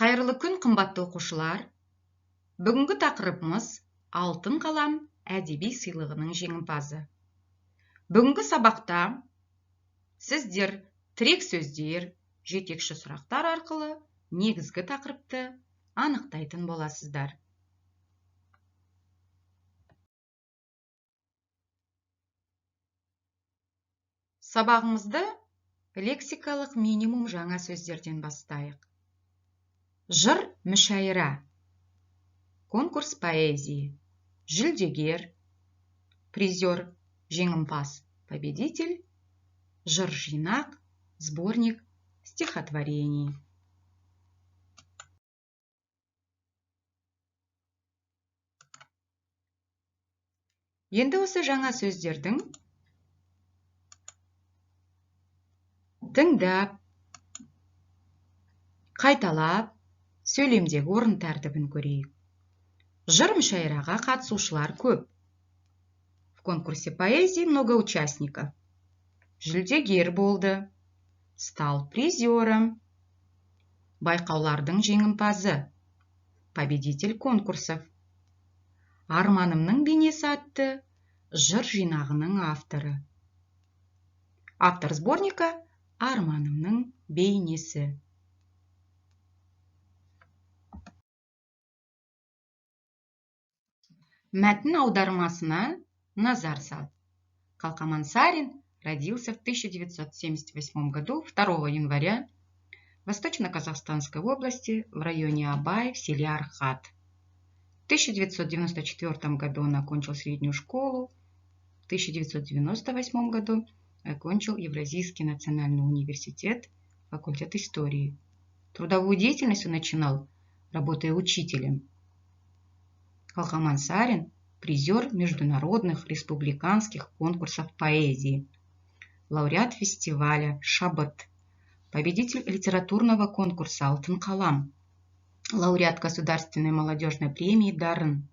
Қайырлы күн, қымбатты оқушылар. Бүгінгі тақырыбымыз алтын қалам әдеби сыйлығының жеңімпазы. Бүгінгі сабақта сіздер тірек сөздер, жетекші сұрақтар арқылы негізгі тақырыпты анықтайтын боласыздар. Сабағымызды лексикалық минимум жаңа сөздерден бастайық. Жыр мүшайра, конкурс поэзии, жүлдегер, призер, жеңімпаз, победитель, жыр жинақ, сборник стихотворений. Енді осы жаңа сөздердің тыңдап, қайталап, сөйлемдегі орын тәртібін көрейік. Жыр мүшайраға қатысушылар көп. В конкурсе поэзии много участников. Жүлдегер болды. Стал призером. Байқаулардың жеңімпазы. Победитель конкурсов. Арманымның бейнесі атты жыр жинағының авторы. Автор сборника Арманымның бейнесі. Мәтін аудармасына назар сал. Калкаман Сарин родился в 1978 году 2 января в Восточно-Казахстанской области в районе Абай в селе Архат. В 1994 году он окончил среднюю школу, в 1998 году окончил Евразийский национальный университет, факультет истории. Трудовую деятельность он начинал, работая учителем. Калкаман Сарин – призер международных республиканских конкурсов поэзии, лауреат фестиваля «Шабыт», победитель литературного конкурса «Алтын қалам», лауреат Государственной молодежной премии «Дарын».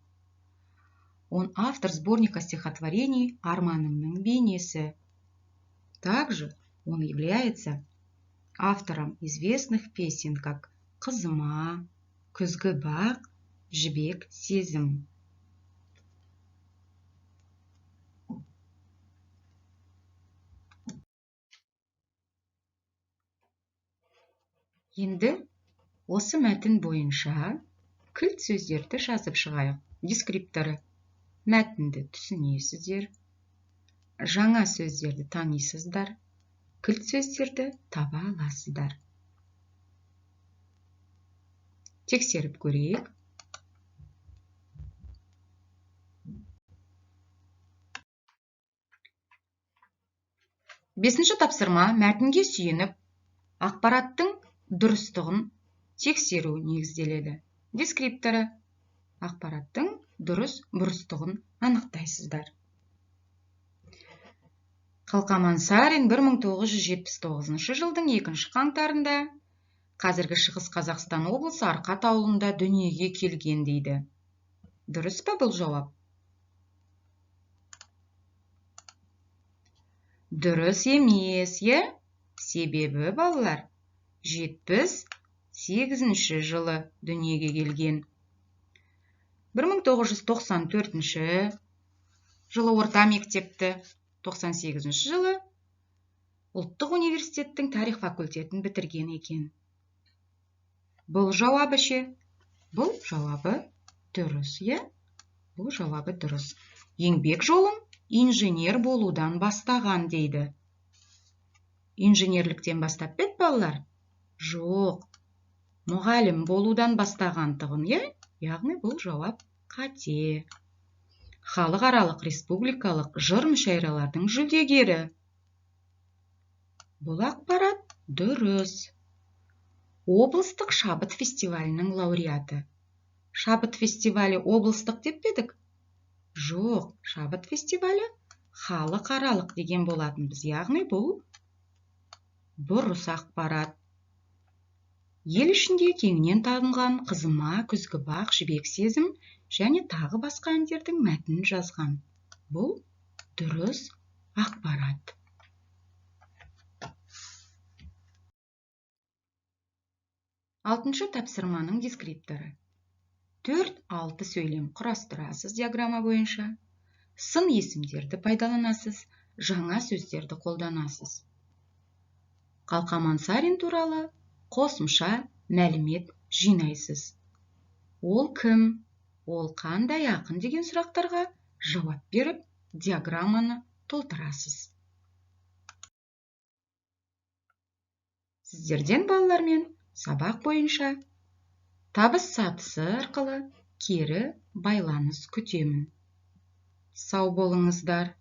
Он автор сборника стихотворений «Арманымның бейнесі». Также он является автором известных песен, как «Қызыма», «Күзгі бақ», «Жібек сезім». Енді осы мәтін бойынша кілт сөздерді жазып шығайық. Дескрипторы. Мәтінді түсінесіздер. Жаңа сөздерді танисыздар. Кілт сөздерді таба аласыздар. Тексеріп көрейік. Бесінші тапсырма мәтінге сүйеніп, ақпараттың дұрыстығын тексеру негізделеді. Дескрипторы. Ақпараттың дұрыс-бұрыстығын анықтайсыздар. Калкаман Сарин 1979 жылдың 2 қаңтарында қазіргі Шығыс Қазақстан облысы Арқат ауылында дүниеге келген дейді. Дұрыс па бұл жауап? Дұрыс емес, себебі балалар 78 жылы дүниеге келген. 1994 жылы орта мектепті, 98 жылы ұлттық университеттің тарих факультетін бітірген екен. Бұл жауабы ше? Бұл жауабы дұрыс, Бұл жауабы дұрыс. Еңбек жолын инженер болудан бастаған дейді. Инженерліктен бастап бет балалар? Жоқ. Мұғалім болудан бастағантығын, яғни бұл жауап қате. Халықаралық республикалық жыр мүшайралардың жүлдегері. Бұл ақпарат дұрыс. Облыстық шабыт фестивалінің лауреаты. Шабыт фестивалі облыстық деп бедік? Жоқ, шабыт фестивалі халықаралық деген болатын біз, яғни бұл бұрыс ақпарат. Ел ішінде кеңінен танылған Қызыма, Күзгі бақ, Жібек сезім және тағы басқа әндердің мәтінін жазған. Бұл дұрыс ақпарат. Алтыншы тапсырманың дескрипторы. 4-6 сөйлем құрастырасыз диаграмма бойынша. Сын есімдерді пайдаланасыз, жаңа сөздерді қолданасыз. Қалқаман Сарин туралы қосымша мәлімет жинайсыз. Ол кім? Ол қандай ақын деген сұрақтарға жауап беріп, диаграмманы толтырасыз. Сіздерден балалармен сабақ бойынша табыс сатысы арқылы кері байланыс күтемін. Сау болыңыздар.